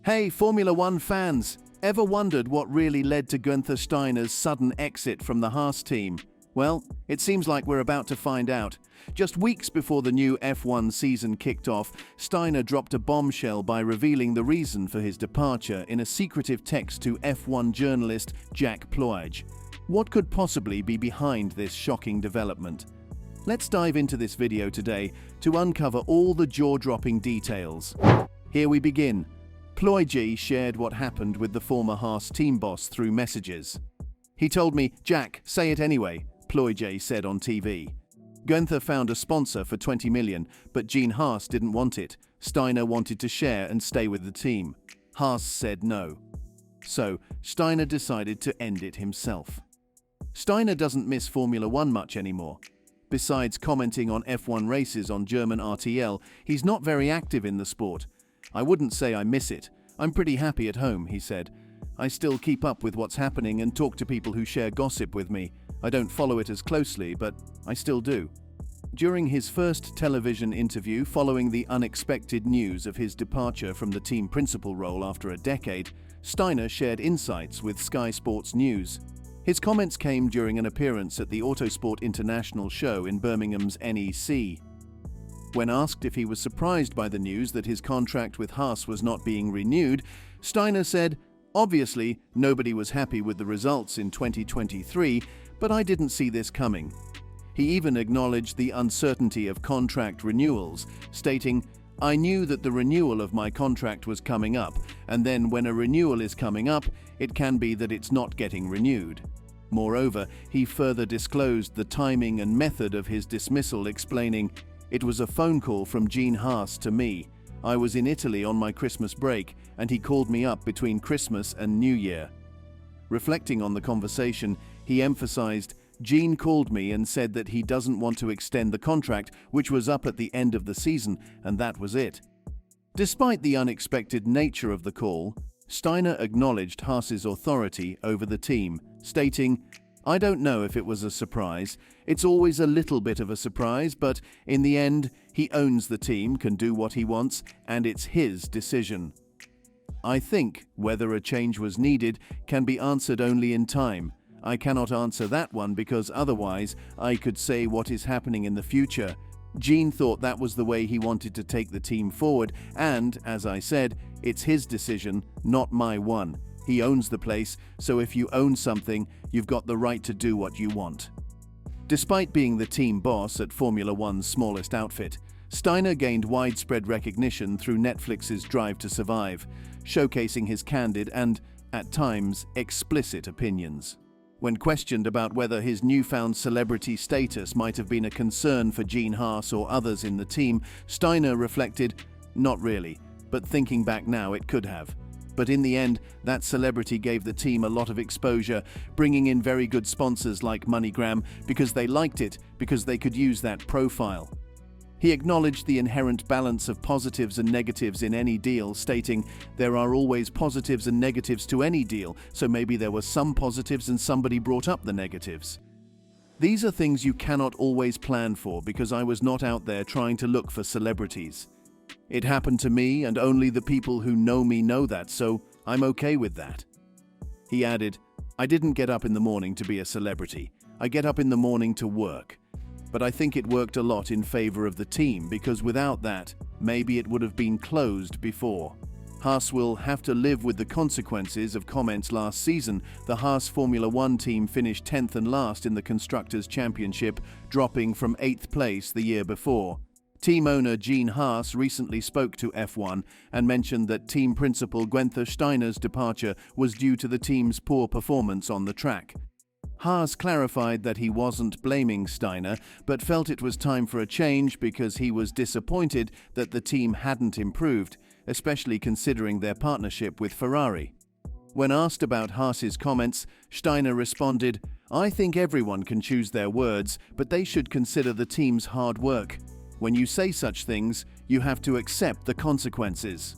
Hey, Formula One fans! Ever wondered what really led to Guenther Steiner's sudden exit from the Haas team? Well, it seems like we're about to find out. Just weeks before the new F1 season kicked off, Steiner dropped a bombshell by revealing the reason for his departure in a secretive text to F1 journalist Jack Plooij. What could possibly be behind this shocking development? Let's dive into this video today to uncover all the jaw-dropping details. Here we begin. Plooij shared what happened with the former Haas team boss through messages. He told me, "Jack, say it anyway," Plooij said on TV. Guenther found a sponsor for 20 million, but Gene Haas didn't want it. Steiner wanted to share and stay with the team. Haas said no. So, Steiner decided to end it himself. Steiner doesn't miss Formula One much anymore. Besides commenting on F1 races on German RTL, he's not very active in the sport. "I wouldn't say I miss it. I'm pretty happy at home," he said. "I still keep up with what's happening and talk to people who share gossip with me. I don't follow it as closely, but I still do." During his first television interview following the unexpected news of his departure from the team principal role after a decade, Steiner shared insights with Sky Sports News. His comments came during an appearance at the Autosport International show in Birmingham's NEC. When asked if he was surprised by the news that his contract with Haas was not being renewed, Steiner said, "Obviously, nobody was happy with the results in 2023, but I didn't see this coming." He even acknowledged the uncertainty of contract renewals, stating, "I knew that the renewal of my contract was coming up, and then when a renewal is coming up, it can be that it's not getting renewed." Moreover, he further disclosed the timing and method of his dismissal, explaining, "It was a phone call from Gene Haas to me. I was in Italy on my Christmas break, and he called me up between Christmas and New Year." Reflecting on the conversation, he emphasized, "Gene called me and said that he doesn't want to extend the contract, which was up at the end of the season, and that was it." Despite the unexpected nature of the call, Steiner acknowledged Haas's authority over the team, stating, "I don't know if it was a surprise. It's always a little bit of a surprise, but in the end, he owns the team, can do what he wants, and it's his decision. I think whether a change was needed can be answered only in time. I cannot answer that one because otherwise I could say what is happening in the future. Gene thought that was the way he wanted to take the team forward, and, as I said, it's his decision, not my one. He owns the place, so if you own something, you've got the right to do what you want." Despite being the team boss at Formula One's smallest outfit, Steiner gained widespread recognition through Netflix's Drive to Survive, showcasing his candid and, at times, explicit opinions. When questioned about whether his newfound celebrity status might have been a concern for Gene Haas or others in the team, Steiner reflected, "Not really, but thinking back now it could have. But in the end, that celebrity gave the team a lot of exposure, bringing in very good sponsors like MoneyGram because they liked it, because they could use that profile." He acknowledged the inherent balance of positives and negatives in any deal, stating, "There are always positives and negatives to any deal, so maybe there were some positives and somebody brought up the negatives. These are things you cannot always plan for because I was not out there trying to look for celebrities. It happened to me, and only the people who know me know that, so I'm okay with that." He added, "I didn't get up in the morning to be a celebrity. I get up in the morning to work. But I think it worked a lot in favor of the team because without that, maybe it would have been closed before." Haas will have to live with the consequences of comments last season. The Haas Formula One team finished 10th and last in the Constructors' Championship, dropping from 8th place the year before. Team owner Gene Haas recently spoke to F1 and mentioned that team principal Guenther Steiner's departure was due to the team's poor performance on the track. Haas clarified that he wasn't blaming Steiner, but felt it was time for a change because he was disappointed that the team hadn't improved, especially considering their partnership with Ferrari. When asked about Haas's comments, Steiner responded, "I think everyone can choose their words, but they should consider the team's hard work. When you say such things, you have to accept the consequences."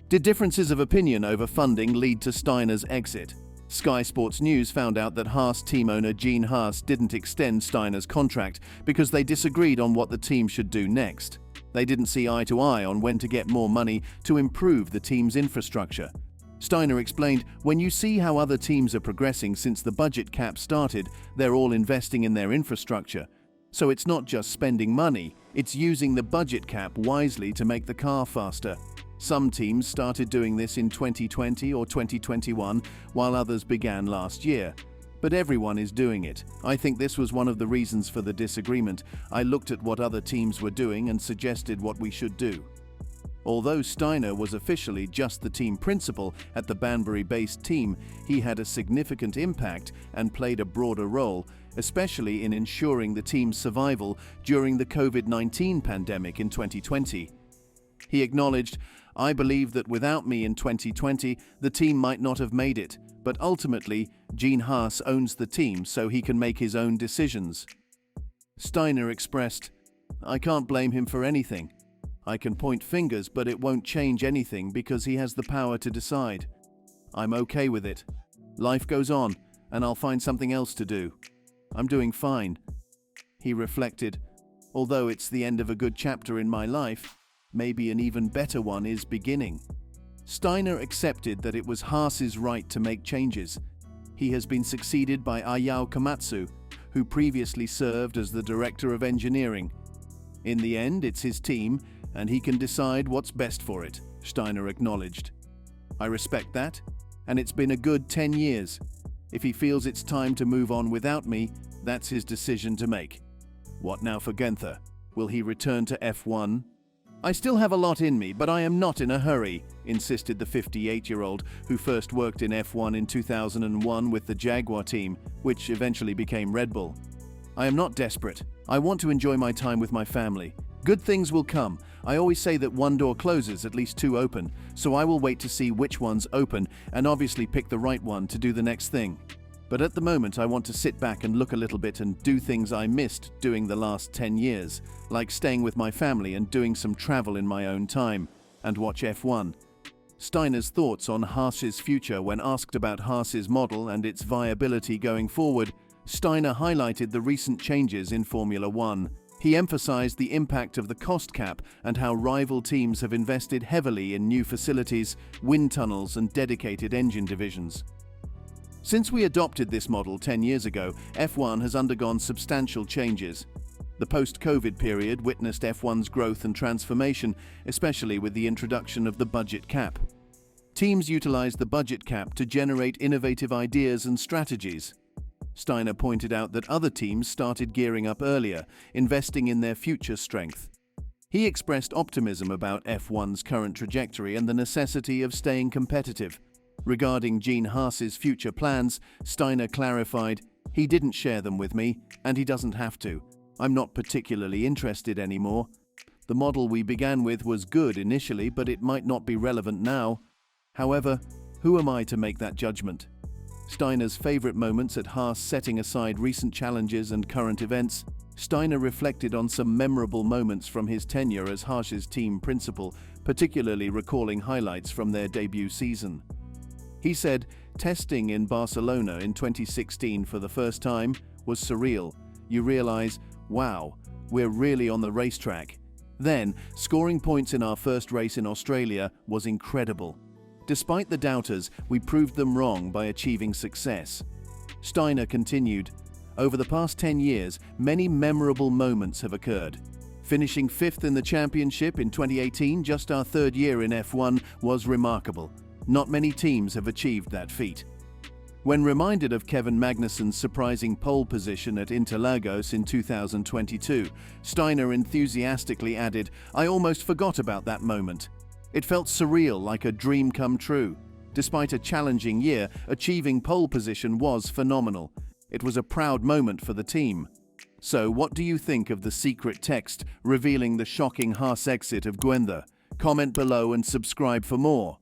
Did differences of opinion over funding lead to Steiner's exit? Sky Sports News found out that Haas team owner Gene Haas didn't extend Steiner's contract because they disagreed on what the team should do next. They didn't see eye to eye on when to get more money to improve the team's infrastructure. Steiner explained, "When you see how other teams are progressing since the budget cap started, they're all investing in their infrastructure. So it's not just spending money, it's using the budget cap wisely to make the car faster." Some teams started doing this in 2020 or 2021, while others began last year. But everyone is doing it. I think this was one of the reasons for the disagreement. I looked at what other teams were doing and suggested what we should do. Although Steiner was officially just the team principal at the Banbury-based team, he had a significant impact and played a broader role, especially in ensuring the team's survival during the COVID-19 pandemic in 2020. He acknowledged, "I believe that without me in 2020, the team might not have made it, but ultimately, Haas owns the team so he can make his own decisions." Steiner expressed, "I can't blame him for anything. I can point fingers, but it won't change anything because he has the power to decide. I'm okay with it. Life goes on, and I'll find something else to do. I'm doing fine." He reflected, "Although it's the end of a good chapter in my life, maybe an even better one is beginning." Steiner accepted that it was Haas's right to make changes. He has been succeeded by Ayao Komatsu, who previously served as the director of engineering. "In the end, it's his team, and he can decide what's best for it," Steiner acknowledged. "I respect that, and it's been a good 10 years. If he feels it's time to move on without me, that's his decision to make." What now for Guenther? Will he return to F1? "I still have a lot in me, but I am not in a hurry," insisted the 58-year-old, who first worked in F1 in 2001 with the Jaguar team, which eventually became Red Bull. "I am not desperate. I want to enjoy my time with my family. Good things will come. I always say that one door closes, at least two open, so I will wait to see which ones open and obviously pick the right one to do the next thing. But at the moment I want to sit back and look a little bit and do things I missed doing the last 10 years, like staying with my family and doing some travel in my own time, and watch F1. Steiner's thoughts on Haas's future. When asked about Haas's model and its viability going forward, Steiner highlighted the recent changes in Formula One. He emphasized the impact of the cost cap and how rival teams have invested heavily in new facilities, wind tunnels, and dedicated engine divisions. Since we adopted this model 10 years ago, F1 has undergone substantial changes. The post-COVID period witnessed F1's growth and transformation, especially with the introduction of the budget cap. Teams utilized the budget cap to generate innovative ideas and strategies. Steiner pointed out that other teams started gearing up earlier, investing in their future strength. He expressed optimism about F1's current trajectory and the necessity of staying competitive. Regarding Haas's future plans, Steiner clarified, "He didn't share them with me, and he doesn't have to. I'm not particularly interested anymore. The model we began with was good initially, but it might not be relevant now. However, who am I to make that judgment?" Steiner's favorite moments at Haas. Setting aside recent challenges and current events, Steiner reflected on some memorable moments from his tenure as Haas's team principal, particularly recalling highlights from their debut season. He said, "Testing in Barcelona in 2016 for the first time was surreal. You realize, wow, we're really on the racetrack. Then, scoring points in our first race in Australia was incredible. Despite the doubters, we proved them wrong by achieving success." Steiner continued, "Over the past 10 years, many memorable moments have occurred. Finishing 5th in the championship in 2018, just our third year in F1, was remarkable. Not many teams have achieved that feat." When reminded of Kevin Magnussen's surprising pole position at Interlagos in 2022, Steiner enthusiastically added, "I almost forgot about that moment. It felt surreal, like a dream come true. Despite a challenging year, achieving pole position was phenomenal. It was a proud moment for the team." So, what do you think of the secret text revealing the shocking Haas exit of Guenther? Comment below and subscribe for more.